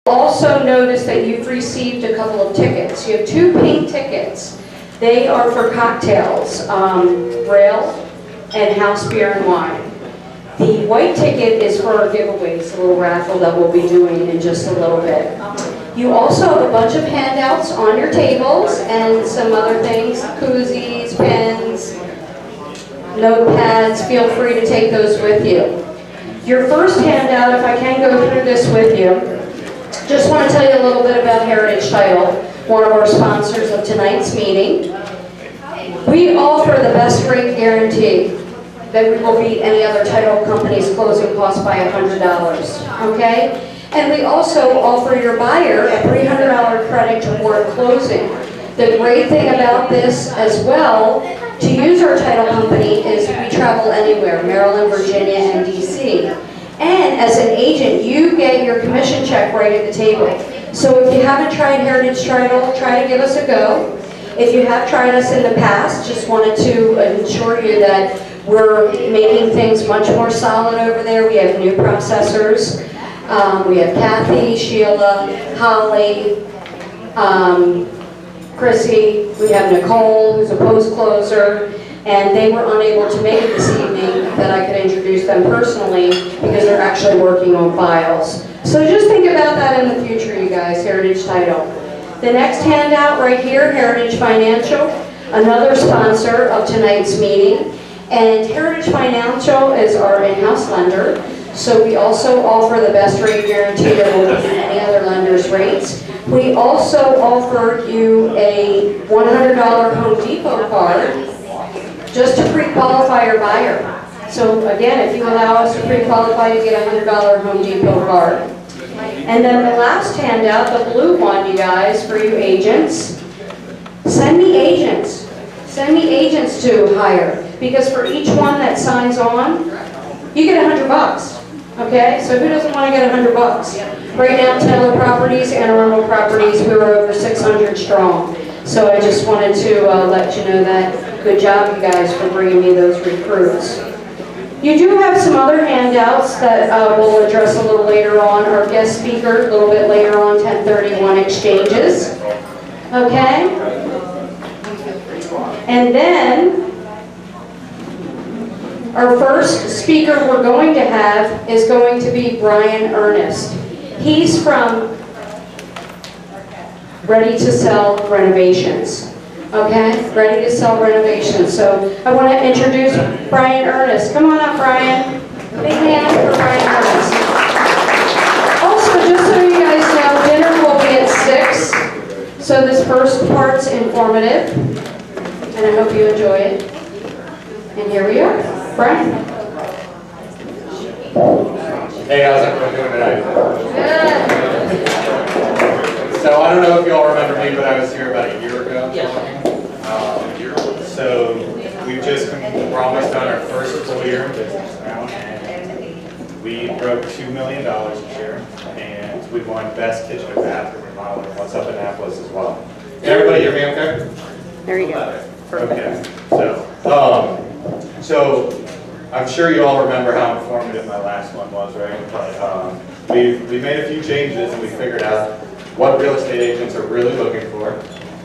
Also notice that you've received a couple of tickets. You have 2 pink tickets. They are for cocktails, Rail and House Beer and Wine. The white ticket is for our giveaways, a little raffle that we'll be doing in just a little bit. You also have a bunch of handouts on your tables and some other things, koozies, pens, notepads. Feel free to take those with you. Your first handout, if I can go through this with you, just want to tell you a little bit about Heritage Title, one of our sponsors of tonight's meeting. We offer the best rate guarantee that we will beat any other title company's closing cost by $100, okay? And we also offer your buyer a $300 credit toward closing. The great thing about this as well, to use our title company, is we travel anywhere, Maryland, Virginia, and DC. And as an agent, you get your commission check right at the table. So if you haven't tried Heritage Title, try to give us a go. If you have tried us in the past, just wanted to ensure you that we're making things much more solid over there. We have new processors. We have Kathy, Sheila, Holly, Chrissy. We have Nicole, who's a post-closer. And they were unable to make it this evening that I could introduce them personally because they're actually working on files. So just think about that in the future, you guys, Heritage Title. The next handout right here, Heritage Financial, another sponsor of tonight's meeting. And Heritage Financial is our in-house lender. So we also offer the best rate guarantee that will beat any other lender's rates. We also offer you a $100 Home Depot card just to pre-qualify your buyer. So again, if you allow us to pre-qualify, you get a $100 Home Depot card. And then the last handout, the blue one, you guys, for you agents, send me agents. Send me agents to hire. Because for each one that signs on, you get $100. Okay, so who doesn't want to get $100? Right now, Taylor Properties and Arundel Properties, we were over 600 strong. So I just wanted to let you know that. Good job, you guys, for bringing me those recruits. You do have some other handouts that we'll address a little later on. Our guest speaker, a little bit later on, 1031 exchanges. Okay? And then, our first speaker we're going to have is going to be Brian Ernest. He's from Ready to Sell Renovations. Okay, Ready to Sell Renovations. So I want to introduce Brian Ernest. Come on up, Brian. Big hand for Brian Ernest. Also, just so you guys know, dinner will be at 6. So this first part's informative, and I hope you enjoy it. And here we are, Brian. Hey, how's everyone doing tonight? Good. So I don't know if you all remember me, but I was here about a year ago. So we've just we're almost on our first full year in business now, and we broke $2 million this year, and we won Best Kitchen and Bathroom Remodel in What's Up Annapolis as well. Can everybody hear me okay? There you go. Okay. So I'm sure you all remember how informative my last one was, right? But we made a few changes, and we figured out what real estate agents are really looking for.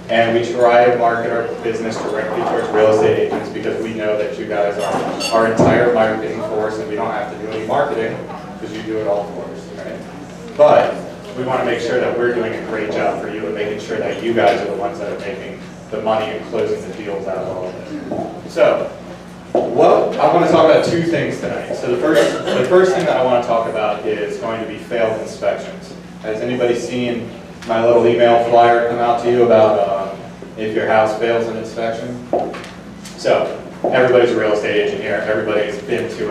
And we try to market our business directly towards real estate agents because we know that you guys are our entire marketing force and we don't have to do any marketing because you do it all for us, right? But we want to make sure that we're doing a great job for you and making sure that you guys are the ones that are making the money and closing the deals out of all of this. So, I want to talk about 2 things tonight. So the first thing that I want to talk about is going to be failed inspections. Has anybody seen my little email flyer come out to you about if your house fails an inspection? So everybody's a real estate agent here. Everybody's been to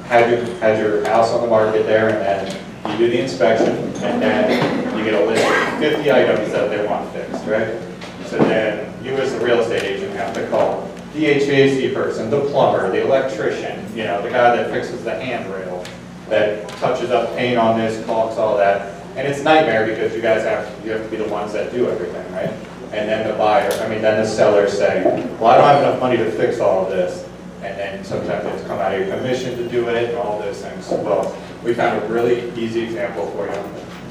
had your house on the market there, and then you do the inspection, and then you get a list of 50 items that they want fixed, right? So then you as the real estate agent have to call the HVAC person, the plumber, the electrician, the guy that fixes the handrail, that touches up paint on this, caulks, all that. And it's a nightmare because you have to be the ones that do everything, right? And then then the sellers say, well, I don't have enough money to fix all of this. And then sometimes it's come out of your commission to do it and all those things. Well, we found a really easy example for you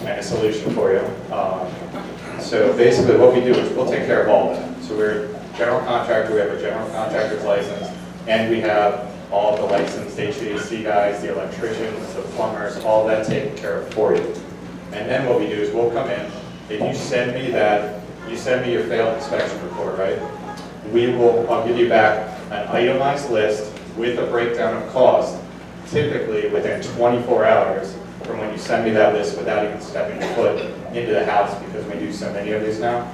and a solution for you. So basically what we do is we'll take care of all of that. So we're a general contractor, we have a general contractor's license, and we have all of the licensed HVAC guys, the electricians, the plumbers, all that taken care of for you. And then what we do is we'll come in, if you send me your failed inspection report, right? I'll give you back an itemized list with a breakdown of cost, typically within 24 hours from when you send me that list without even stepping foot into the house, because we do so many of these now.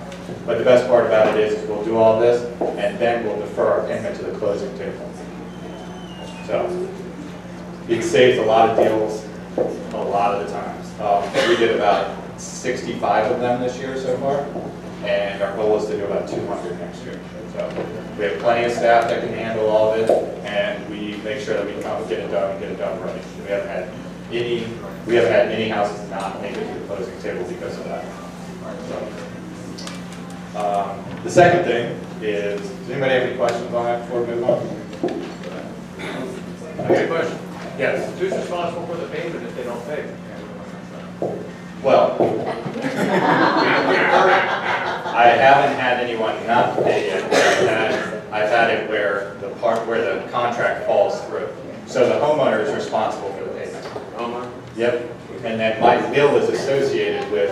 But the best part about it is we'll do all this, and then we'll defer our payment to the closing table. So it saves a lot of deals a lot of the times. We did about 65 of them this year so far, and our goal is to do about 200 next year. So we have plenty of staff that can handle all of it, and we make sure that we come get it done and get it done right. We haven't had any houses not make it to the closing table because of that. So, the second thing is, does anybody have any questions on that before we move on? Okay, question. Yes. Who's responsible for the payment if they don't pay? Well, I haven't had anyone not pay yet. I've had it where the part where the contract falls through. So the homeowner is responsible for the payment. Homeowner? Yep. And then my bill is associated with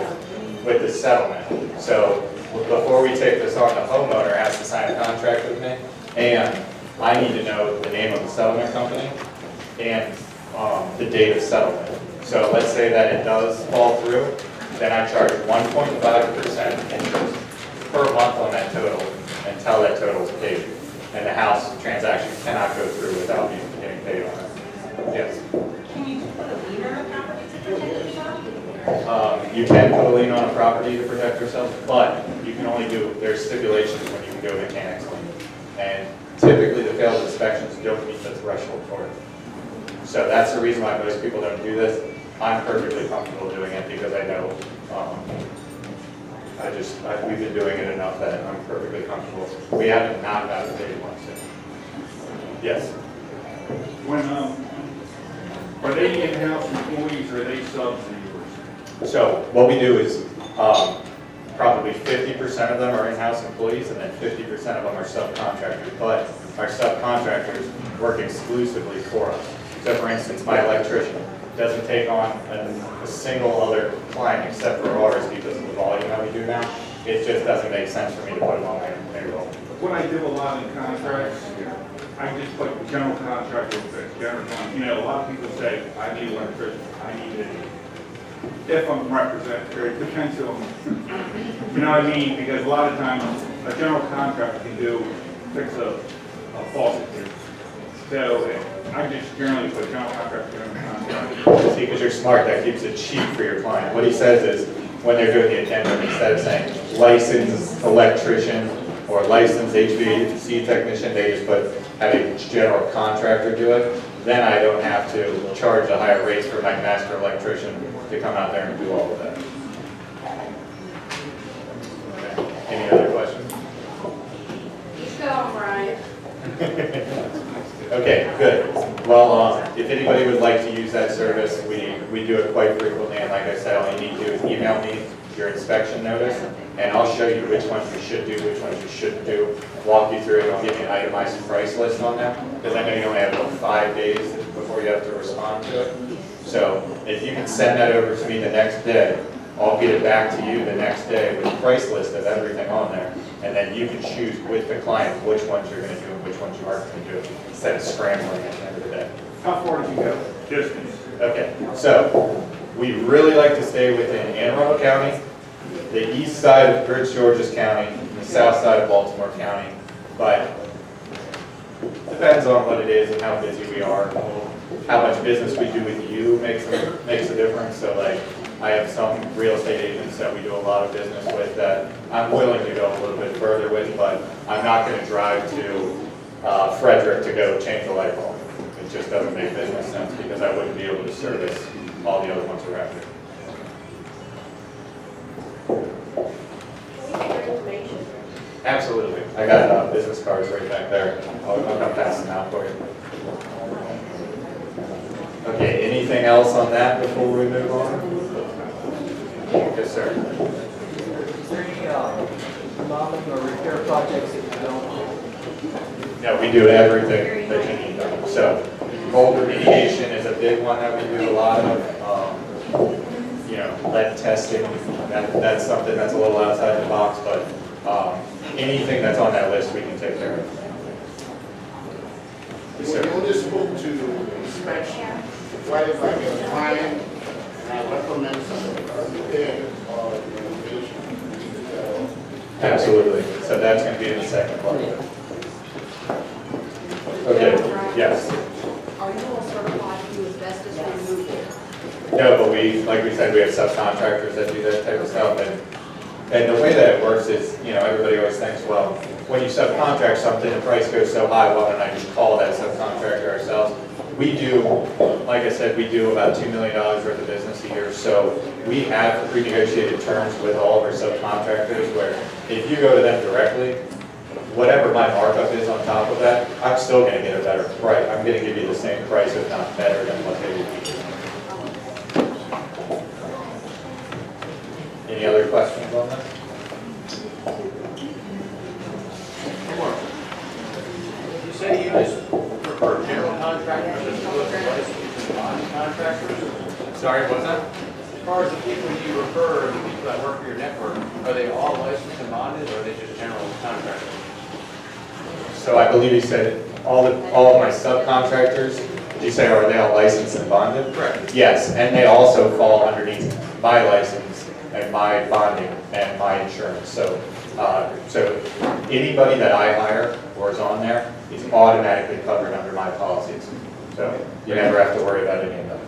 the settlement. So before we take this on, the homeowner has to sign a contract with me, and I need to know the name of the settlement company and the date of settlement. So let's say that it does fall through, then I charge 1.5% interest per month on that total until that total is paid. And the house transaction cannot go through without me getting paid on it. Yes. Can you put a lien on a property to protect yourself? You can put a lien on a property to protect yourself, but you can only there's stipulations when you can go mechanics lien. And typically the failed inspections don't meet the threshold for it. So that's the reason why most people don't do this. I'm perfectly comfortable doing it because I know, we've been doing it enough that I'm perfectly comfortable. We haven't not got a paid one since. Yes. When, are they in-house employees or are they subs of yours? So what we do is probably 50% of them are in-house employees and then 50% of them are subcontractors. But our subcontractors work exclusively for us. So for instance, my electrician doesn't take on a single other client except for ours because of the volume that we do now. It just doesn't make sense for me to put him on my payroll. When I do a lot in contracts, I just put general contractor fix, general contractor. You know, a lot of people say, I need an electrician, I need it. If I'm represented, it depends on, you know what I mean? Because a lot of times, a general contractor can fix a faucet. So I just generally put general contractor, general contractor. See, because you're smart, that keeps it cheap for your client. What he says is, when they're doing the addendum, instead of saying licensed electrician or licensed HVAC technician, they just put have a general contractor do it. Then I don't have to charge the higher rates for my master electrician to come out there and do all of that. Okay. Any other questions? Keep going, Brian. Okay, good. Well, if anybody would like to use that service, we do it quite frequently, and like I said, all you need to do is email me your inspection notice, and I'll show you which ones you should do, which ones you shouldn't do, walk you through it, and I'll give you an itemized price list on them, because I know you only have about 5 days before you have to respond to it. So if you can send that over to me the next day, I'll get it back to you the next day with a price list of everything on there, and then you can choose with the client which ones you're going to do and which ones you aren't going to do, instead of scrambling at the end of the day. How far did you go? Distance. Okay, so we really like to stay within Anne Arundel County, the east side of Prince George's County, and the south side of Baltimore County, but depends on what it is and how busy we are. How much business we do with you makes a difference. So like, I have some real estate agents that we do a lot of business with that I'm willing to go a little bit further with, but I'm not going to drive to Frederick to go change a light bulb. It just doesn't make business sense because I wouldn't be able to service all the other ones around here. Can we get your information? Absolutely. I got business cards right back there. I'll come pass them out for you. Okay, any Anything else on that before we move on? Yes, sir. Is there any remodeling or repair projects that you don't do? No, we do everything that you need done. So mold remediation is a big one that we do a lot of. You know, lead testing, that's something that's a little outside the box, but anything that's on that list we can take care of. Yes, sir. When you only spoke to inspection, why if I get a fine, and I recommend some repair or renovation? Absolutely. So that's going to be in the second part of it. Okay, yes. Are you all certified to do asbestos removal? No, but like we said, we have subcontractors that do that type of stuff. And the way that it works is, you know, everybody always thinks, well, when you subcontract something, the price goes so high, why don't I just call that subcontractor ourselves? We do, like I said, we do about $2 million worth of business a year. So we have pre-negotiated terms with all of our subcontractors where if you go to them directly, whatever my markup is on top of that, I'm still going to get a better price. I'm going to give you the same price, if not better than what they would be. Any other questions on that? You say you just prefer general contractors as opposed to licensed and non-contractors? Sorry, what's that? As far as the people you refer, the people that work for your network, are they all licensed and bonded, or are they just general contractors? So I believe you said all of my subcontractors, did you say are they all licensed and bonded? Correct. Yes, and they also fall underneath my license and my bonding and my insurance. So anybody that I hire or is on there is automatically covered under my policies. So you never have to worry about any of them.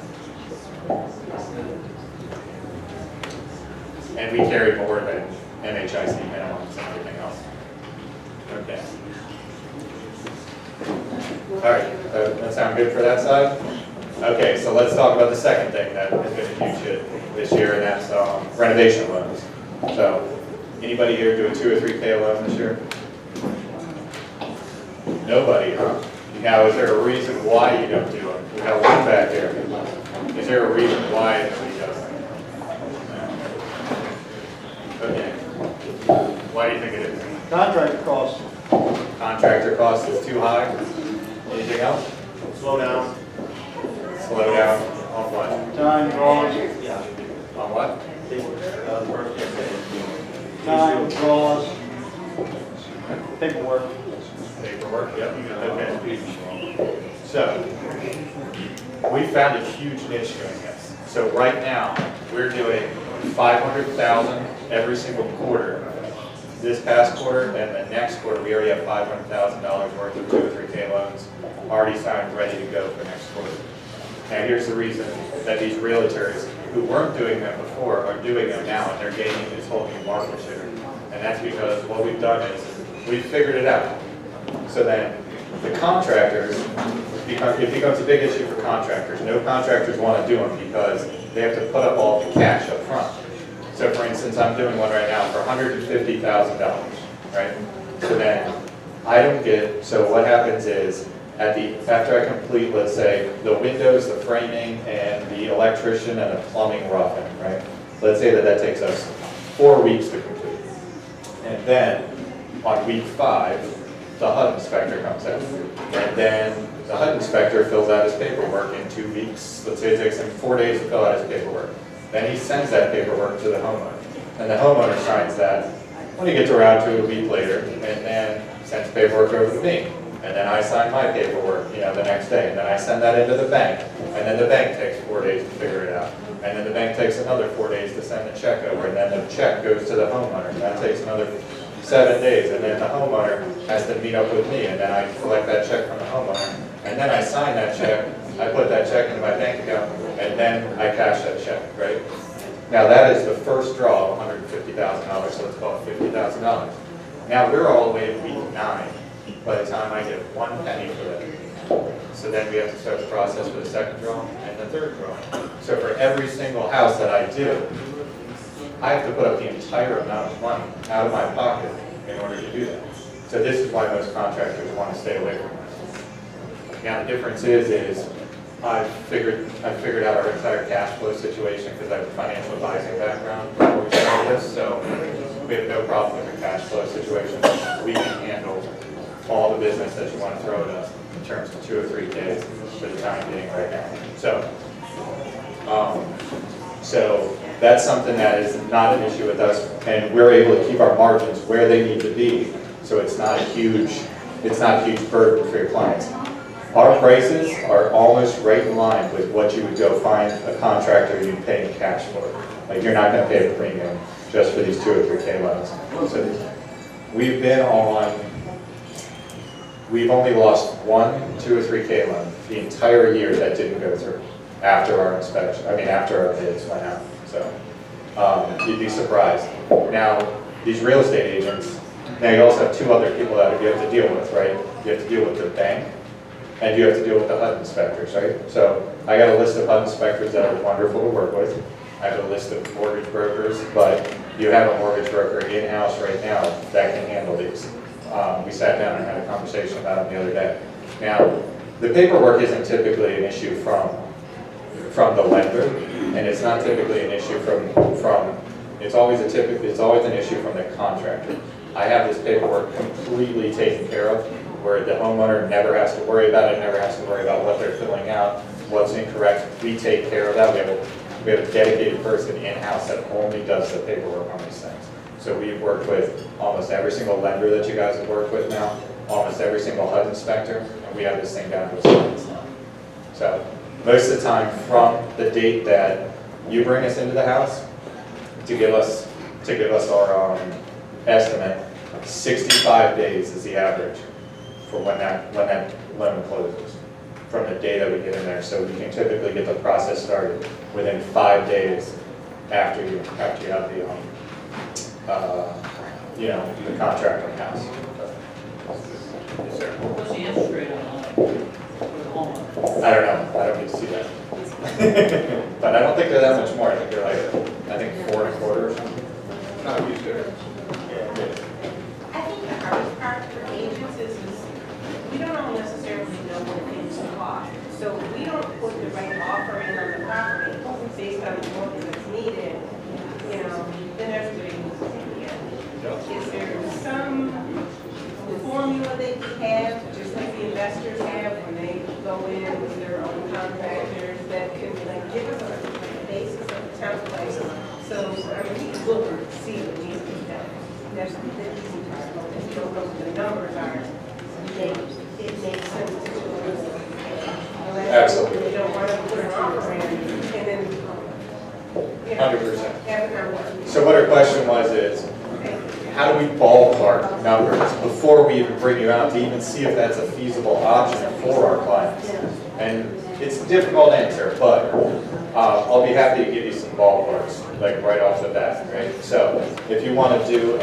And we carry more than MHIC minimums and everything else. Okay. All right, that sound good for that side? Okay, so let's talk about the second thing that has been a huge hit this year, and that's renovation loans. So, anybody here do a 2 or 3K loan this year? Nobody, huh? Now, is there a reason why you don't do it? We got one back here. Is there a reason why nobody does it? Okay. Why do you think it is? Contract costs. Contractor cost is too high? Anything else? Slow down. Slow down on what? Time draws, On what? time draws, paperwork. Paperwork, yep. Okay. So, we found a huge niche doing this. So right now, we're doing 500,000 every single quarter. This past quarter and the next quarter, we already have $500,000 worth of 2 or 3K loans already signed, ready to go for next quarter. Now, here's the reason that these realtors who weren't doing them before are doing them now, and they're gaining this whole new market share. And that's because what we've done is we've figured it out. So then the contractors, it becomes a big issue for contractors. No contractors want to do them because they have to put up all the cash up front. So for instance, I'm doing one right now for $150,000, right? So then I don't get, so what happens is after I complete, let's say, the windows, the framing, and the electrician and the plumbing roughing, right? Let's say that takes us 4 weeks to complete. And then on week 5, the HUD inspector comes out. And then the HUD inspector fills out his paperwork in 2 weeks. Let's say it takes him 4 days to fill out his paperwork. Then he sends that paperwork to the homeowner. And the homeowner signs that when he gets around to it a week later, and then sends paperwork over to me. And then I sign my paperwork, the next day. And then I send that into the bank. And then the bank takes 4 days to figure it out. And then the bank takes another 4 days to send the check over. And then the check goes to the homeowner. And that takes another 7 days. And then the homeowner has to meet up with me. And then I collect that check from the homeowner. And then I sign that check. I put that check into my bank account. And then I cash that check, right? Now that is the first draw of $150,000. So let's call it $50,000. Now we're all the way to week 9. By the time I get 1 penny for that. So then we have to start the process for the second draw and the third draw. So for every single house that I do, I have to put up the entire amount of money out of my pocket in order to do that. So this is why most contractors want to stay away from this. Now the difference is I figured out our entire cash flow situation because I have a financial advising background before we started this, so we have no problem with the cash flow situation. We can handle all the business that you want to throw at us in terms of 2 or 3 days for the time being right now. So that's something that is not an issue with us, and we're able to keep our margins where they need to be, so it's not a huge burden for your clients. Our prices are almost right in line with what you would go find a contractor you'd pay in cash for. Like, you're not going to pay a premium just for these 2 or 3K loans. So we've only lost 1, 2 or 3K loan the entire year that didn't go through after our inspection. I mean, after our bids went out. So you'd be surprised. Now, these real estate agents. Now, you also have 2 other people that you have to deal with, right? You have to deal with the bank, and you have to deal with the HUD inspectors, right? So I got a list of HUD inspectors that are wonderful to work with. I have a list of mortgage brokers, but you have a mortgage broker in-house right now that can handle these. We sat down and had a conversation about them the other day. Now, the paperwork isn't typically an issue from the lender, and it's not typically an issue it's always an issue from the contractor. I have this paperwork completely taken care of, where the homeowner never has to worry about it, never has to worry about what they're filling out, what's incorrect. We take care of that. We have a dedicated person in-house that only does the paperwork on these things. So we've worked with almost every single lender that you guys have worked with now, almost every single HUD inspector, and we have this thing down to a science now. So most of the time, from the date that you bring us into the house to give us our estimate, 65 days is the average for when that loan closes, from the day that we get in there. So we can typically get the process started within 5 days after you have the contract on the house. Yes, sir. What's the interest rate on for the homeowner? I don't know. I don't get to see that. But I don't think they're that much more. I think they're like 4 1/4 or something. Not used to it. I think the hardest part for agents is we don't all necessarily know what things cost. So if we don't put the right offer in on the property based on what is needed, then everybody moves in the end. Is there some formula they could have, just like the investors have when they go in with their own contractors, that can give us a basis of the template? So, we can look and see what needs to be done. That's the easy part. If you don't know what the numbers are, it makes sense to do it. Absolutely. You don't want to put an offer in and then, 100%. have a number. So what her question is, how do we ballpark numbers before we even bring you out to even see if that's a feasible option for our clients? And it's a difficult answer, but I'll be happy to give you some ballparks, like right off the bat, right? So if you want to do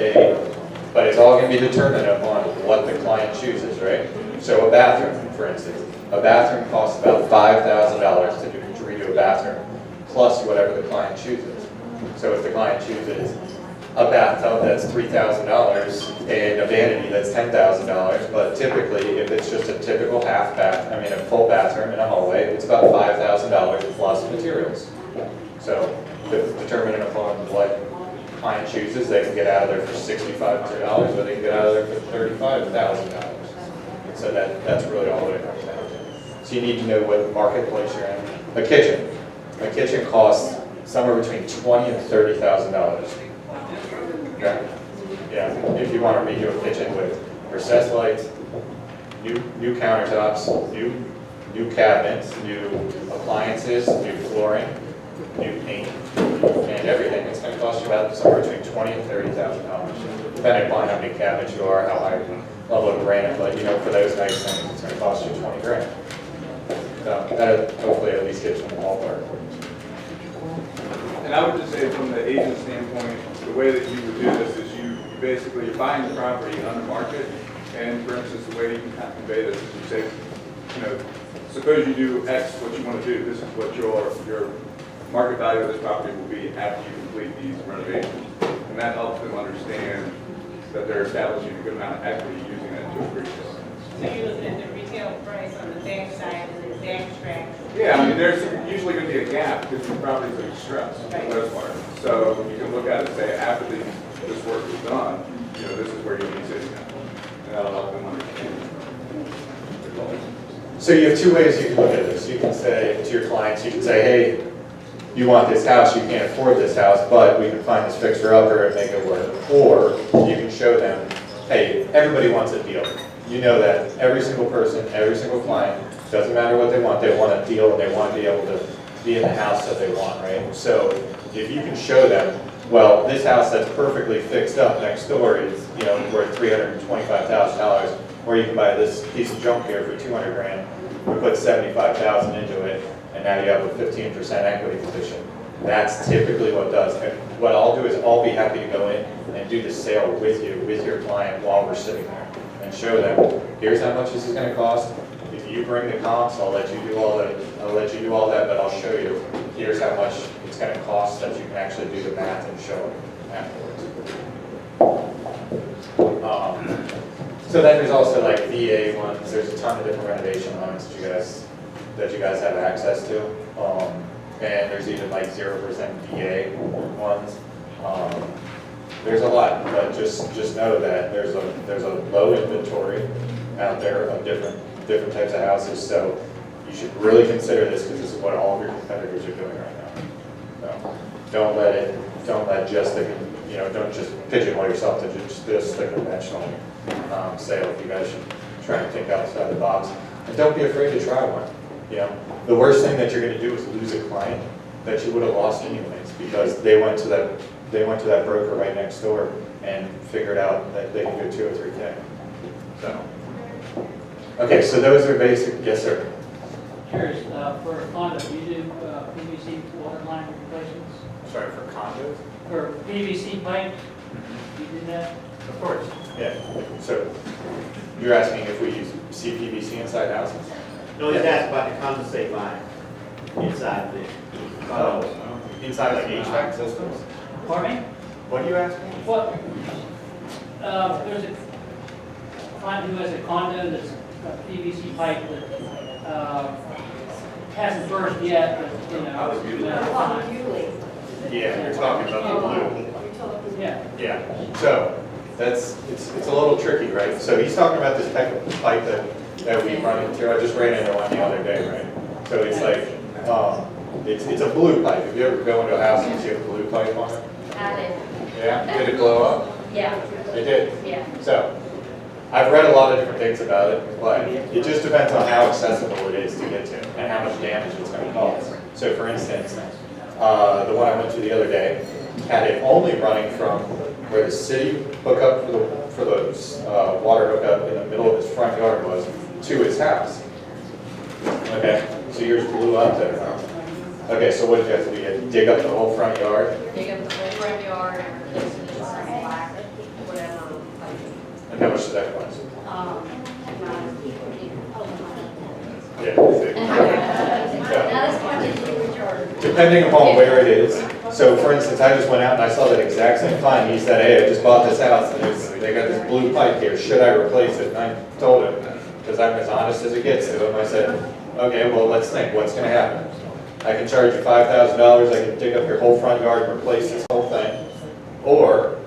but it's all going to be determined upon what the client chooses, right? So a bathroom, for instance. A bathroom costs about $5,000 to redo a bathroom, plus whatever the client chooses. So if the client chooses a bathtub that's $3,000 and a vanity that's $10,000, but typically if it's just a typical a full bathroom in a hallway, it's about $5,000 plus materials. So determining upon what client chooses, they can get out of there for $6,500 or they can get out of there for $35,000. So that's really all it comes down to. So you need to know what marketplace you're in. A kitchen costs somewhere between $20,000 and $30,000. Okay? Yeah, if you want to redo a kitchen with recessed lights, new countertops, new cabinets, new appliances, new flooring, new paint, and everything, it's going to cost you about somewhere between $20,000 and $30,000, depending upon how many cabinets you are, how high level of granite. But for those nice things, it's going to cost you $20,000. So that hopefully at least gives you a ballpark. And I would just say from the agent standpoint, the way that you would do this is you're buying the property on the market, and for instance, the way you can kind of convey this is you say, suppose you do X, what you want to do, this is what your market value of this property will be after you complete these renovations. And that helps them understand that they're establishing a good amount of equity using that to appreciate. So you're looking at the retail price on the back side and then backtrack. Yeah, I mean, there's usually going to be a gap because the properties are distressed for the most part. So you can look at it and say, after this work is done, you know, this is where you'll be sitting at. And that'll help them understand the goals. So you have two ways you can look at this. You can say to your clients, you can say, hey, you want this house, you can't afford this house, but we can find this fixer-upper and make it work. Or you can show them, hey, everybody wants a deal. You know that every single person, every single client, doesn't matter what they want a deal and they want to be able to be in the house that they want, right? So if you can show them, well, this house that's perfectly fixed up next door is, you know, worth $325,000, or you can buy this piece of junk here for 200 grand, we put 75,000 into it, and now you have a 15% equity position. That's typically what does. And what I'll do is I'll be happy to go in and do the sale with you, with your client while we're sitting there, and show them, here's how much this is going to cost. If you bring the comps, I'll let you do all that, but I'll show you, here's how much it's going to cost, that you can actually do the math and show them afterwards. So then there's also like VA ones. There's a ton of different renovation loans that you guys have access to, and there's even like 0% VA ones. There's a lot, but just know that there's a low inventory out there of different types of houses. So you should really consider this because this is what all of your competitors are doing right now. So don't just pigeonhole yourself to just the conventional sale. You guys should try and think outside the box, and don't be afraid to try one. You know, the worst thing that you're going to do is lose a client that you would have lost anyways because they went to that broker right next door and figured out that they can do 2 or 3K. So, okay, so those are basic. Yes, sir. Curious, for a condo, do you do PVC water line replacements? Sorry, for condos. Or PVC pipe? Do you do that? Of course. Yeah. So you're asking if we use CPVC inside houses? No, he's asked about the condensate line inside the. Inside like HVAC systems? Pardon me? What are you asking? What, there's a client who has a condo that's got PVC pipe that hasn't burst yet, but, you know. Yeah, you're talking about the blue. Yeah. Yeah. So it's a little tricky, right? So he's talking about this type of pipe that we run into. I just ran into one the other day, right? So it's like it's a blue pipe. If you ever go into a house and see a blue pipe on it? I did. Yeah. Did it blow up? Yeah. It did. Yeah. So I've read a lot of different things about it, but it just depends on how accessible it is to get to and how much damage it's going to cause. So for instance, the one I went to the other day had it only running from where the city hookup for the water hookup in the middle of his front yard was to his house. Okay, so yours blew up there. Okay, so what did you have to do? You had to dig up the whole front yard? Dig up the whole front yard and replace it with some black, whatever. And how much did that cost? Yeah. Not as much as you were charged. Depending upon where it is. So for instance, I just went out and I saw that exact same client. He said, hey, I just bought this house and they got this blue pipe here. Should I replace it? And I told him, because I'm as honest as it gets to him, I said, okay, well, let's think. What's going to happen? I can charge you $5,000. I can dig up your whole front yard and replace this whole thing. Or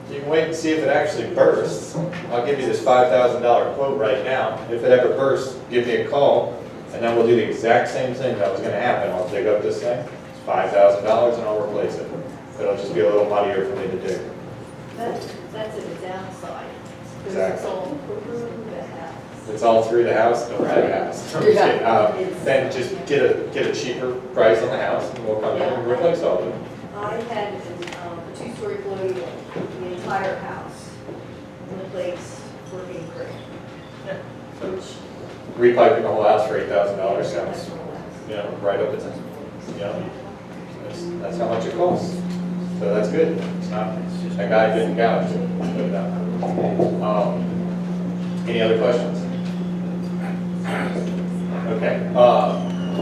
you can wait and see if it actually bursts. I'll give you this $5,000 quote right now. If it ever bursts, give me a call, and then we'll do the exact same thing that was going to happen. I'll dig up this thing. It's $5,000, and I'll replace it. It'll just be a little muddier for me to dig. That's a downside. Exactly. all through the house. It's all through the house, no matter the house. Then just get a cheaper price on the house, and we'll come in and replace all of it. I had a two-story colonial, the entire house replaced for being great. Which, Repiping the whole house for $8,000 sounds, right up its, that's how much it costs. So that's good. It's not, that guy didn't gouge. Any other questions? Okay.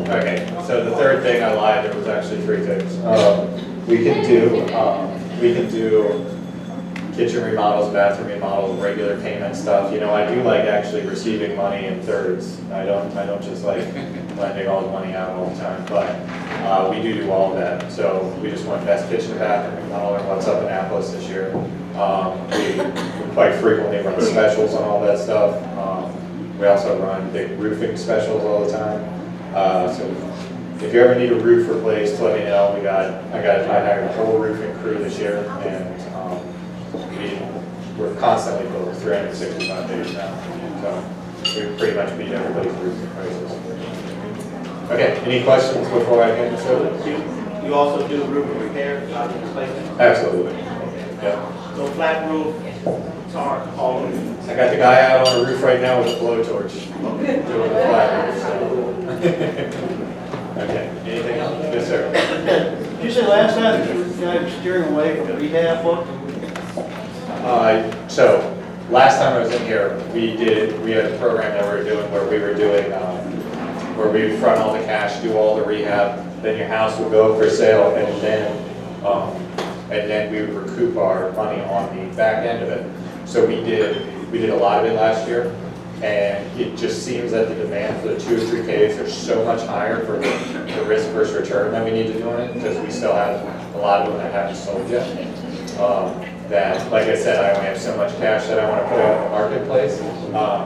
Okay. So the third thing I lied. There was actually 3 things. We can do kitchen remodels, bathroom remodels, regular payment stuff. You know, I do like actually receiving money in thirds. I don't just like lending all the money out all the time, but we do all of that. So we just went best kitchen and bathroom remodel and what's up in Annapolis this year. We quite frequently run specials on all that stuff. We also run big roofing specials all the time. So if you ever need a roof replaced, let me know. I hired a whole roofing crew this year, and we're constantly booked 365 days now. So we pretty much beat everybody's roofing prices. Okay, any questions before I hand this over? You also do roof repair, not replacement? Absolutely. Yeah. So flat roof, tar, all of it? I got the guy out on the roof right now with a blowtorch doing the flat roof. So. Okay, anything else? Yes, sir. Did you say last time you guys steering away from rehab work? So last time I was in here, we had a program that we were doing where we were doing, where we would front all the cash, do all the rehab, then your house would go for sale, and then we would recoup our money on the back end of it. So we did a lot of it last year, and it just seems that the demand for the 2 or 3Ks are so much higher for the risk versus return that we need to do on it, because we still have a lot of them that haven't sold yet. That, like I said, I only have so much cash that I want to put out in the marketplace.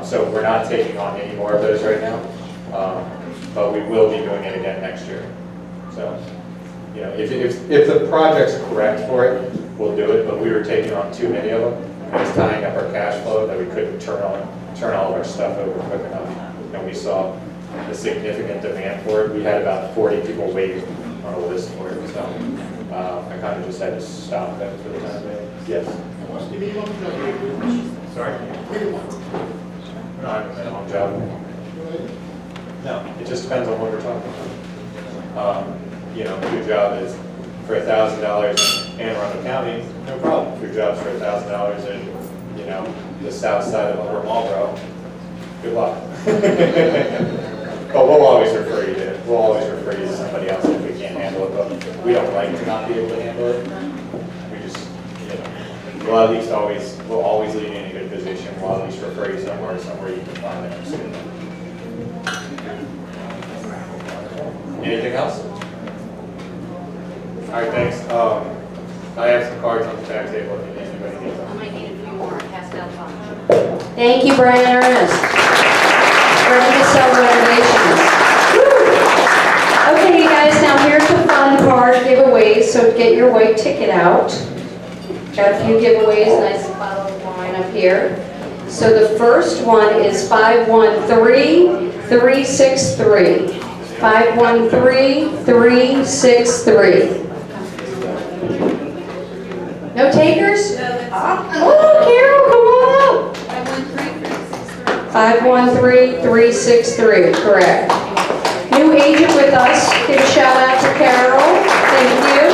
So we're not taking on any more of those right now. But we will be doing it again next year. So, you know, if the project's correct for it, we'll do it, but we were taking on too many of them. It was tying up our cash flow that we couldn't turn all of our stuff over quick enough. And we saw a significant demand for it. We had about 40 people waiting on a list for it. So I kind of just had to stop that for the time being. Yes? What's the minimum job? Sorry? No, I have a minimum job. No, it just depends on what we're talking about. You know, if your job is for $1,000 in Anne Arundel County, no problem. If your job's for $1,000 in, you know, the south side of Upper Marlboro, good luck. But we'll always refer you to somebody else if we can't handle it. But we don't like to not be able to handle it. We just, you know, we'll always leave you in a good position. We'll at least refer you somewhere you can find the next student. Anything else? All right, thanks. I have some cards on the back table if anybody needs them. I might need a few more, pass down time. Thank you, Brian Ernest. Ready to sell renovations. Okay, you guys, now here's the fun part, giveaways, so get your white ticket out. Got a few giveaways, nice bottle of wine up here. So the first one is 513363. 513363. No takers? Oh, Carol, come on up. 513363, correct. New agent with us, give a shout out to Carol. Thank you.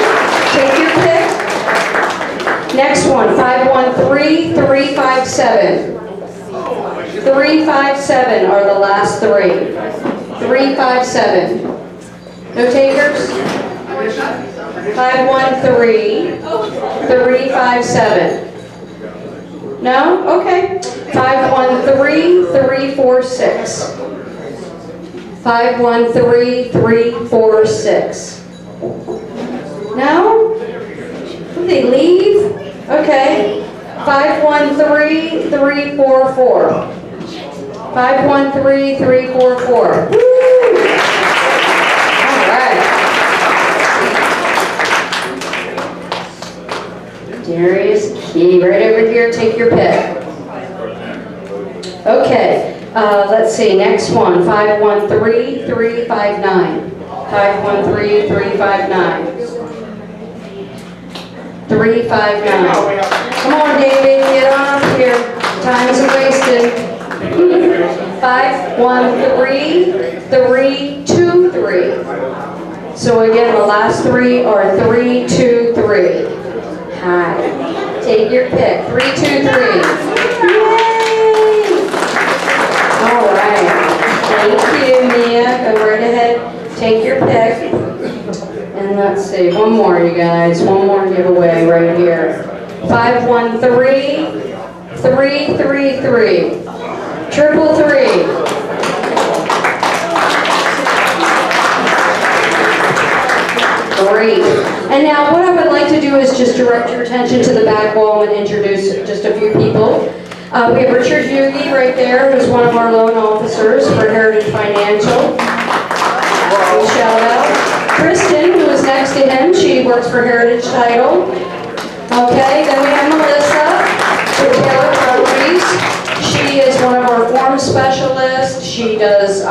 Take your pick. Next one, 513357. 357 are the last three. 357. No takers? 513357. No? Okay. 513346. 513346. No? Did they leave? Okay. 513344. 513344. Woo! All right. Darius Key, right over here. Take your pick. Okay. Let's see. Next one. 513359. 513359. 359. Come on, David, get on up here. Time isn't wasted. 513323. So again, the last three are 323. Hi. Take your pick. 323. Yay! All right. Thank you, Mia. Go right ahead. Take your pick. And let's see, one more, you guys. One more giveaway right here. 513-333. 333. Great. And now what I would like to do is just direct your attention to the back wall and introduce just a few people. We have Richard Hughey right there, who's one of our loan officers for Heritage Financial. Shout out. Kristen, who is next to him, she works for Heritage Title. Okay, then we have Melissa with Taylor Properties. She is one of our form specialists. She does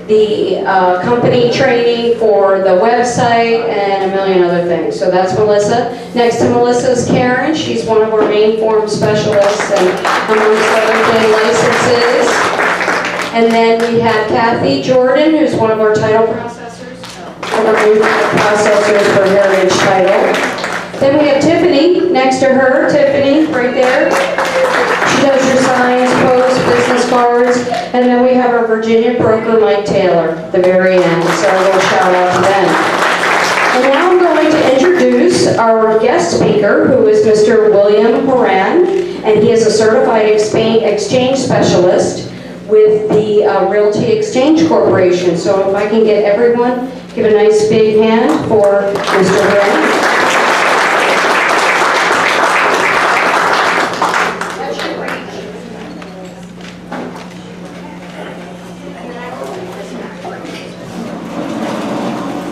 the company training for the website and a million other things. So that's Melissa. Next to Melissa is Karen. She's one of our main form specialists and amongst other things, licenses. And then we have Kathy Jordan, who's one of our title processors. Processors for Heritage Title. Then we have Tiffany next to her. Tiffany, right there. She does your signs, posts, business cards. And then we have our Virginia broker, Mike Taylor, at the very end. So a little shout out to them. And now I'm going to introduce our guest speaker, who is Mr. William Horan. And he is a certified exchange specialist with the Realty Exchange Corporation. So if I can get everyone, give a nice big hand for Mr. Horan.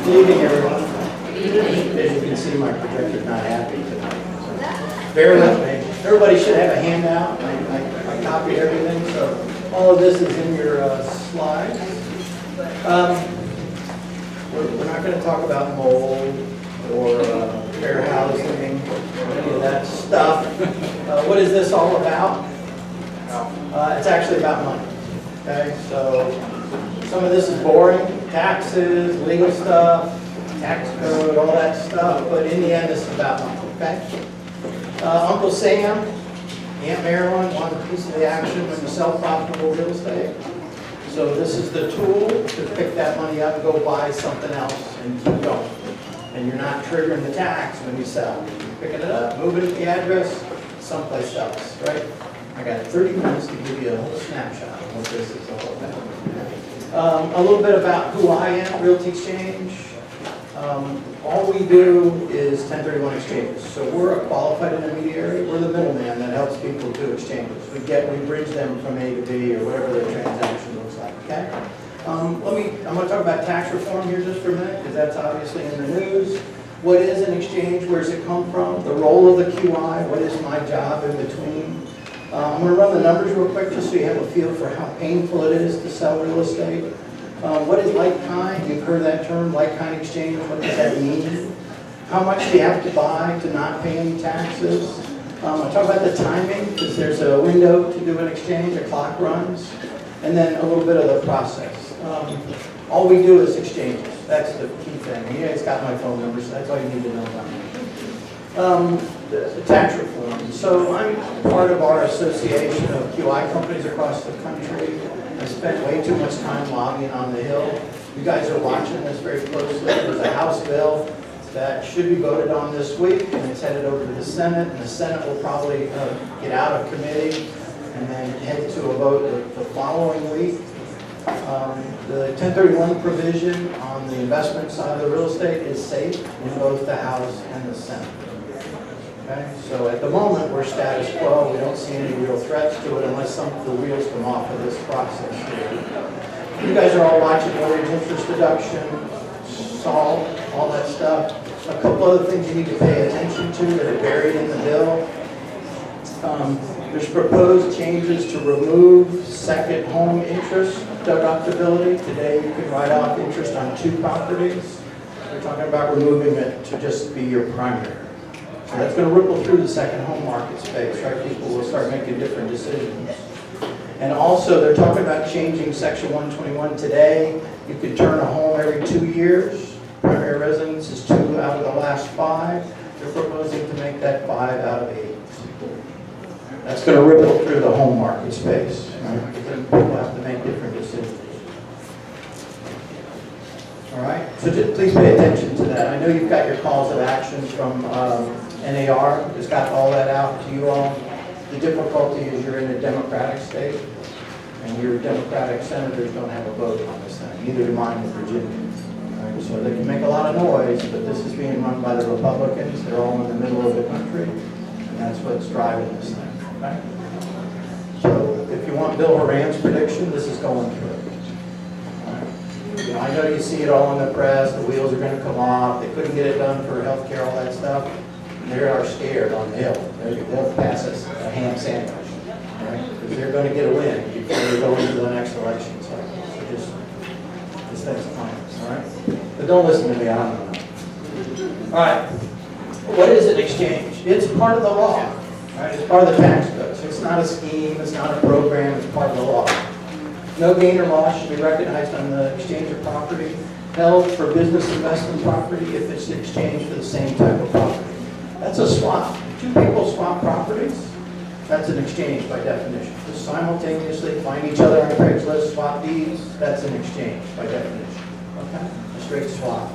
Good evening, everyone. As you can see, my projector's not happy tonight. So bear with me. Everybody should have a handout. I copied everything, so all of this is in your slides. We're not going to talk about mold or fair housing or any of that stuff. What is this all about? It's actually about money. Okay, so some of this is boring, taxes, legal stuff, tax code, all that stuff, but in the end, this is about money, okay? Uncle Sam, Aunt Marilyn want a piece of the action when you sell profitable real estate. So this is the tool to pick that money up and go buy something else and keep going. And you're not triggering the tax when you sell. You're picking it up, moving it the address someplace else, right? I got 30 minutes to give you a whole snapshot of what this is all about. A little bit about who I am, Realty Exchange. All we do is 1031 exchanges. So we're a qualified intermediary. We're the middleman that helps people do exchanges. We bridge them from A to B or whatever their transaction looks like, okay? I'm going to talk about tax reform here just for a minute because that's obviously in the news. What is an exchange? Where does it come from? The role of the QI. What is my job in between? I'm going to run the numbers real quick just so you have a feel for how painful it is to sell real estate. What is like-kind? You've heard that term, like-kind exchange. What does that mean? How much do you have to buy to not pay any taxes? I'll talk about the timing because there's a window to do an exchange, a clock runs, and then a little bit of the process. All we do is exchanges. That's the key thing. You guys got my phone number, so that's all you need to know about me. The tax reform. So I'm part of our association of QI companies across the country. I spent way too much time lobbying on the Hill. You guys are watching this very closely. There's a House bill that should be voted on this week, and it's headed over to the Senate, and the Senate will probably get out of committee and then head to a vote the following week. The 1031 provision on the investment side of the real estate is safe in both the House and the Senate. Okay? So at the moment, we're status quo. We don't see any real threats to it unless some of the wheels come off of this process here. You guys are all watching mortgage interest deduction, SALT, all that stuff. A couple other things you need to pay attention to that are buried in the bill. There's proposed changes to remove second home interest deductibility. Today, you can write off interest on 2 properties. We're talking about removing it to just be your primary. So that's going to ripple through the second home market space, right? People will start making different decisions. And also, they're talking about changing Section 121 today. You can turn a home every 2 years. Primary residence is 2 out of the last 5. They're proposing to make that 5 out of 8. That's going to ripple through the home market space, right? Because then people have to make different decisions. All right? So just please pay attention to that. I know you've got your calls of action from NAR, just got all that out to you all. The difficulty is you're in a Democratic state, and your Democratic senators don't have a vote on this thing, neither do mine in Virginia. Right? So they can make a lot of noise, but this is being run by the Republicans. They're all in the middle of the country, and that's what's driving this thing. Right? So if you want Bill Horan's prediction, this is going through. You know, I know you see it all in the press, the wheels are going to come off, they couldn't get it done for healthcare, all that stuff. They are scared on the Hill. They'll pass us a ham sandwich, right? Because they're going to get a win before they go into the next election cycle. So just thing's plans, all right? But don't listen to me, I don't know. All right, what is an exchange? It's part of the law, right? It's part of the tax codes. It's not a scheme, it's not a program, it's part of the law. No gain or loss should be recognized on the exchange of property held for business investment property if it's exchanged for the same type of property. That's a swap. Two people swap properties, that's an exchange by definition. Just simultaneously find each other on Craigslist, swap deeds, that's an exchange by definition. Okay? A straight swap.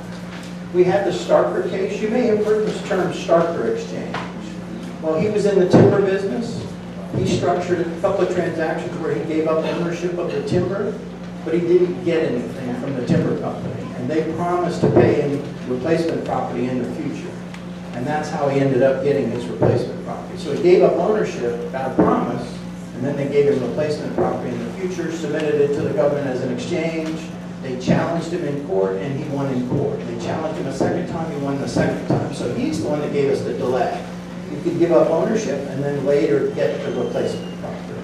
We had the Starker case. You may have heard this term Starker exchange. Well, he was in the timber business. He structured a couple of transactions where he gave up ownership of the timber, but he didn't get anything from the timber company. And they promised to pay him replacement property in the future. And that's how he ended up getting his replacement property. So he gave up ownership, got a promise, and then they gave him replacement property in the future, submitted it to the government as an exchange. They challenged him in court, and he won in court. They challenged him a second time, he won the second time. So he's the one that gave us the delay. You could give up ownership and then later get the replacement property.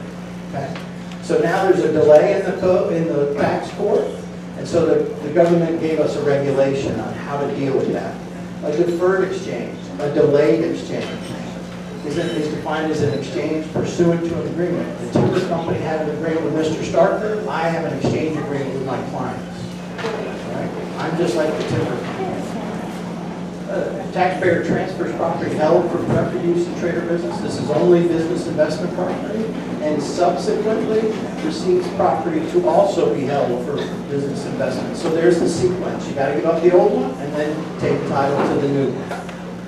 Okay? So now there's a delay in the tax court, and so the government gave us a regulation on how to deal with that. A deferred exchange, a delayed exchange, is defined as an exchange pursuant to an agreement. The timber company had an agreement with Mr. Starker. I have an exchange agreement with my clients. Right? I'm just like the timber company. Taxpayer transfers property held for productive use in trade or business. This is only business investment property, and subsequently receives property to also be held for business investment. So there's the sequence. You got to give up the old one and then take title to the new one.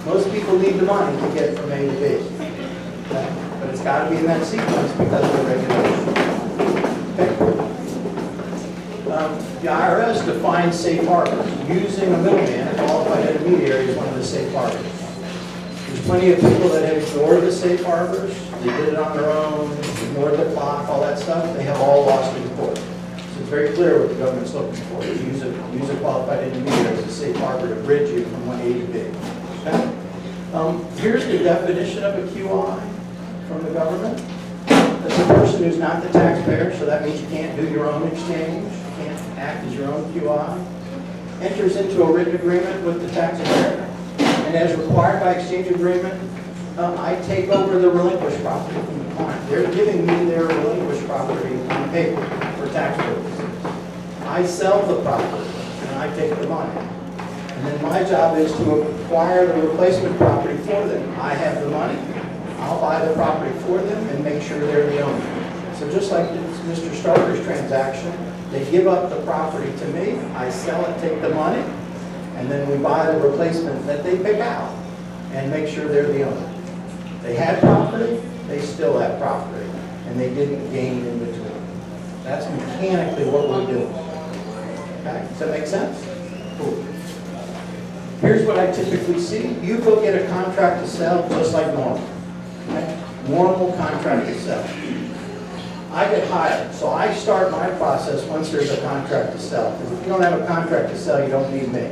Most people need the money to get from A to B, okay? But it's got to be in that sequence because of the regulation. Okay. The IRS defines safe harbors. Using a middleman, a qualified intermediary, is one of the safe harbors. There's plenty of people that have ignored the safe harbors. They did it on their own, ignored the clock, all that stuff. They have all lost in court. So it's very clear what the government's looking for. Use a qualified intermediary as a safe harbor to bridge you from one A to B. Okay? Here's the definition of a QI from the government. It's a person who's not the taxpayer, so that means you can't do your own exchange. Can't act as your own QI, enters into a written agreement with the taxpayer, and as required by exchange agreement, I take over the relinquished property from the client. They're giving me their relinquished property on paper for tax purposes. I sell the property, and I take the money. And then my job is to acquire the replacement property for them. I have the money, I'll buy the property for them and make sure they're the owner. So just like Mr. Starker's transaction, they give up the property to me, I sell it, take the money, and then we buy the replacement that they pick out and make sure they're the owner. They had property, they still have property, and they didn't gain in between. That's mechanically what we're doing. Okay, does that make sense? Cool. Here's what I typically see. You go get a contract to sell just like normal. Okay? Normal contract to sell. I get hired, so I start my process once there's a contract to sell. Because if you don't have a contract to sell, you don't need me.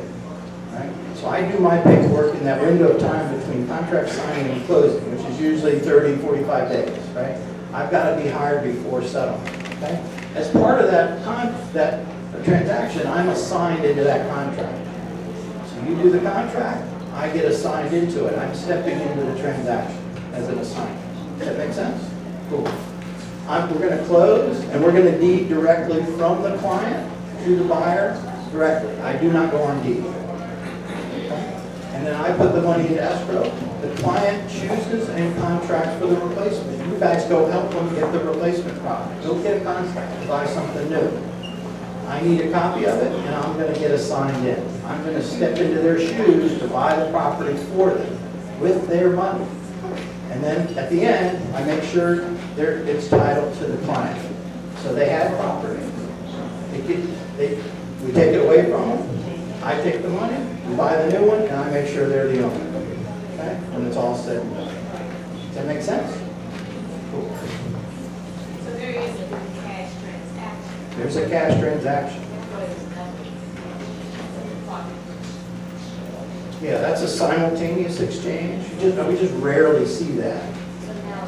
Right? So I do my paperwork in that window of time between contract signing and closing, which is usually 30, 45 days. Right? I've got to be hired before settlement. Okay? As part of that transaction, I'm assigned into that contract. So you do the contract, I get assigned into it. I'm stepping into the transaction as an assignment. Does that make sense? Cool. We're going to close, and we're going to deed directly from the client to the buyer directly. I do not go on deed. Okay? And then I put the money in escrow. The client chooses and contracts for the replacement. You guys go help them get the replacement property. Go get a contract to buy something new. I need a copy of it, and I'm gonna get assigned in. I'm gonna step into their shoes to buy the property for them with their money. And then at the end, I make sure it's titled to the client. So they have property. We take it away from them. I take the money, we buy the new one, and I make sure they're the owner. Okay? When it's all said and done. Does that make sense? Cool. So there is a cash transaction. There's a cash transaction. Yeah, that's a simultaneous exchange. We just rarely see that.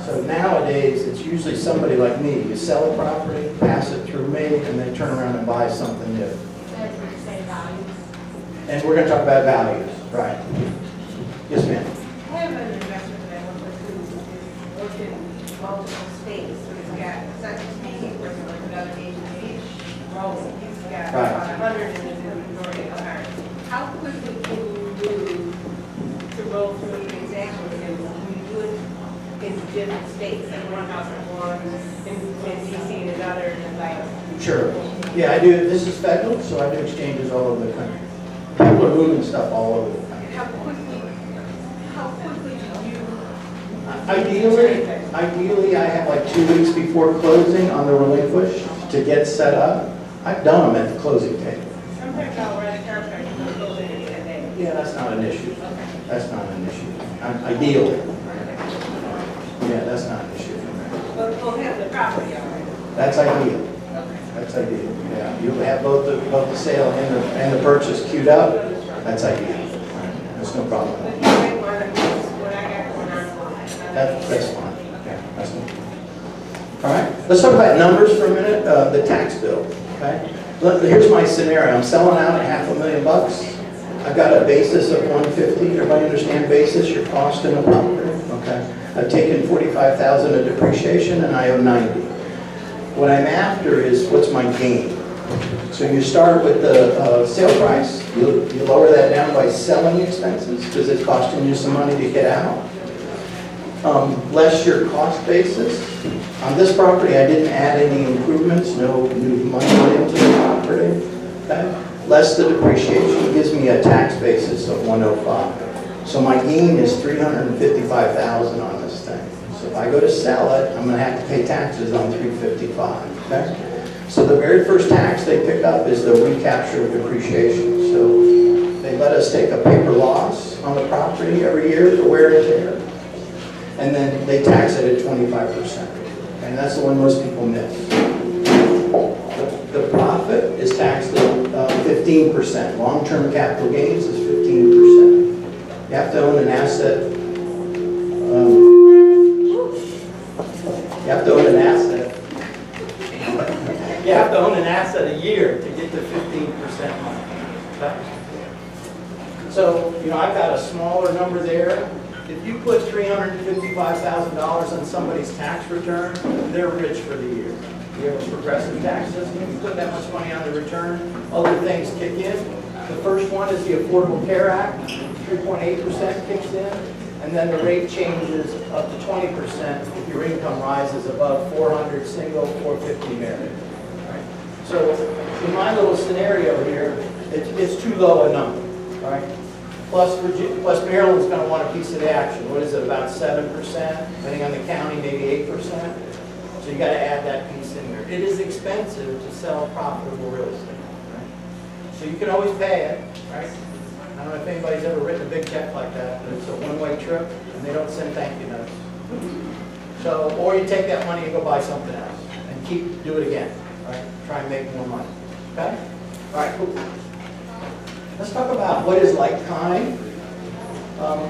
So nowadays, it's usually somebody like me. You sell a property, pass it through me, and then turn around and buy something new. And we're going to talk about values, right? Yes, ma'am. I have an investor that I work with who worked in multiple states. So he's got such a thing, working with another agency, Rome. He's got about 100 in his inventory of cars. How quickly can you move to roll through transactions and we do it in different states, like one house in one, in DC and another, and like. Sure. Yeah, I do. This is federal, so I do exchanges all over the country. People are moving stuff all over the country. How quickly do you? Ideally, I have like 2 weeks before closing on the relinquish to get set up. I've done them at the closing table. Sometimes I'll write a contract and we'll close it in a day. Yeah, that's not an issue. That's not an issue. Ideally. Yeah, that's not an issue. But we'll have the property already. That's ideal. That's ideal. Yeah, you have both the sale and the purchase queued up. That's ideal. That's no problem. But you might want to use what I got going on. That's fine. Yeah, that's no problem. All right, let's talk about numbers for a minute. The tax bill. Okay. Here's my scenario. I'm selling out at $500,000. I've got a basis of 150. Everybody understand basis? Your cost in a property. Okay. I've taken 45,000 of depreciation and I owe 90. What I'm after is what's my gain. So you start with the sale price. You lower that down by selling expenses because it's costing you some money to get out. Less your cost basis. On this property, I didn't add any improvements. No new money went into the property. Okay? Less the depreciation gives me a tax basis of 105. So my gain is 355,000 on this thing. So if I go to sell it, I'm going to have to pay taxes on 355. Okay? So the very first tax they pick up is the recapture of depreciation. So they let us take a paper loss on the property every year for wear and tear. And then they tax it at 25%. And that's the one most people miss. The profit is taxed at 15%. Long-term capital gains is 15%. You have to own an asset. You have to own an asset. You have to own an asset a year to get to 15% money. So, I've got a smaller number there. If you put $355,000 on somebody's tax return, they're rich for the year. You have a progressive tax system. You put that much money on the return, other things kick in. The first one is the Affordable Care Act. 3.8% kicks in. And then the rate changes up to 20% if your income rises above 400 single, 450 married. Right? So in my little scenario here, it's too low a number. Right? Plus Maryland's going to want a piece of the action. What is it, about 7%? Depending on the county, maybe 8%. So you got to add that piece in there. It is expensive to sell profitable real estate. Right? So you can always pay it. Right? I don't know if anybody's ever written a big check like that, but it's a one-way trip, and they don't send thank you notes. So, or you take that money and go buy something else, and do it again. Right? Try and make more money. Okay? All right, cool. Let's talk about what is like kind.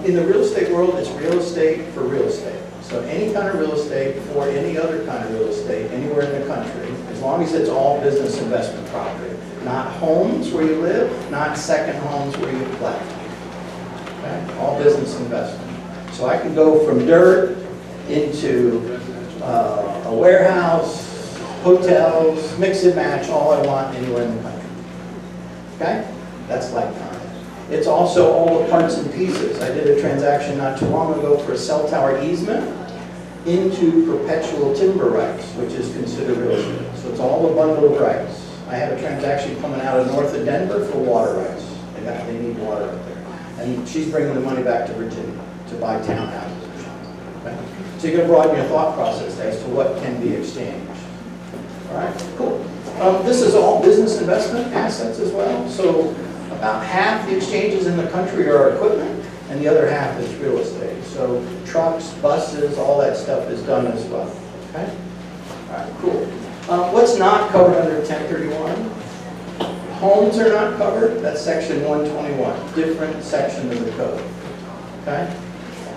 In the real estate world, it's real estate for real estate. So any kind of real estate for any other kind of real estate anywhere in the country, as long as it's all business investment property. Not homes where you live, not second homes where you play. Okay? All business investment. So I can go from dirt into a warehouse, hotels, mix and match, all I want anywhere in the country. Okay? That's like kind. It's also all the parts and pieces. I did a transaction not too long ago for a cell tower easement into perpetual timber rights, which is considered real estate. So it's all a bundle of rights. I have a transaction coming out of north of Denver for water rights. They need water up there. And she's bringing the money back to Virginia to buy townhouses or something. Okay? So you're going to broaden your thought process as to what can be exchanged. All right, cool. This is all business investment assets as well. So about half the exchanges in the country are equipment, and the other half is real estate. So trucks, buses, all that stuff is done as well. Okay? All right, cool. What's not covered under 1031? Homes are not covered. That's section 121, different section of the code. Okay?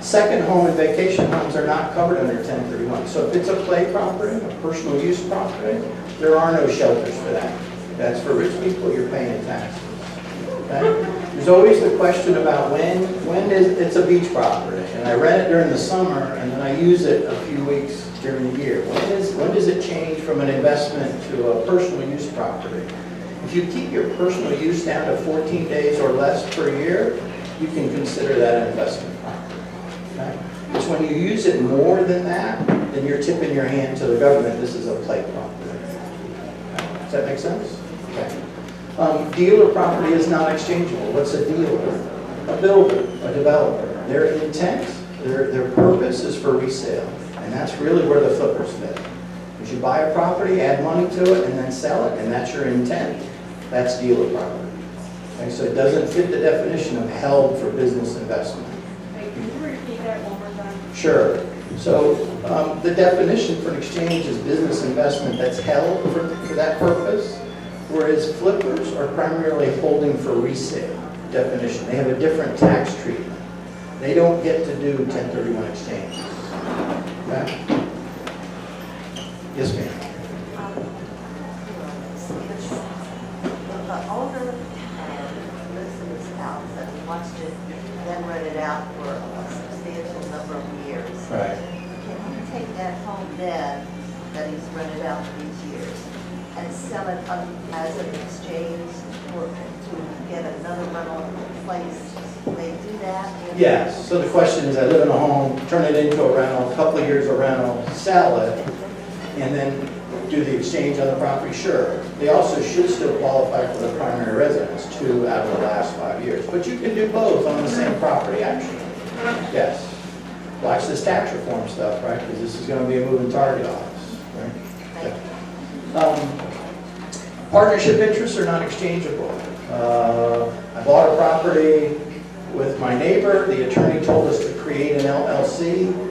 Second home and vacation homes are not covered under 1031. So if it's a play property, a personal use property, there are no shelters for that. That's for rich people, you're paying taxes. Okay? There's always the question about when it's a beach property, and I rent it during the summer, and then I use it a few weeks during the year. When does it change from an investment to a personal use property? If you keep your personal use down to 14 days or less per year, you can consider that an investment property. Okay? It's when you use it more than that, then you're tipping your hand to the government, this is a play property. Okay? Does that make sense? Okay. Dealer property is not exchangeable. What's a dealer? A builder, a developer. Their intent, their purpose is for resale. And that's really where the flippers fit. If you buy a property, add money to it, and then sell it, and that's your intent, that's dealer property. Okay, so it doesn't fit the definition of held for business investment. Hey, can you repeat that one more time? Sure. So the definition for an exchange is business investment that's held for that purpose, whereas flippers are primarily holding for resale definition. They have a different tax treatment. They don't get to do 1031 exchanges. Okay? Yes, ma'am. The owner lives in his house and he wants to then rent it out for a substantial number of years. Right. Can he take that home then, that he's rented out for these years, and sell it as an exchange to get another rental place? They do that? Yes. So the question is, I live in a home, turn it into a rental, a couple of years of rental, sell it, and then do the exchange on the property? Sure. They also should still qualify for the primary residence 2 out of the last 5 years. But you can do both on the same property, actually. Yes. Watch this tax reform stuff, right? Because this is going to be a moving target on us, right? Partnership interests are not exchangeable. I bought a property with my neighbor. The attorney told us to create an LLC.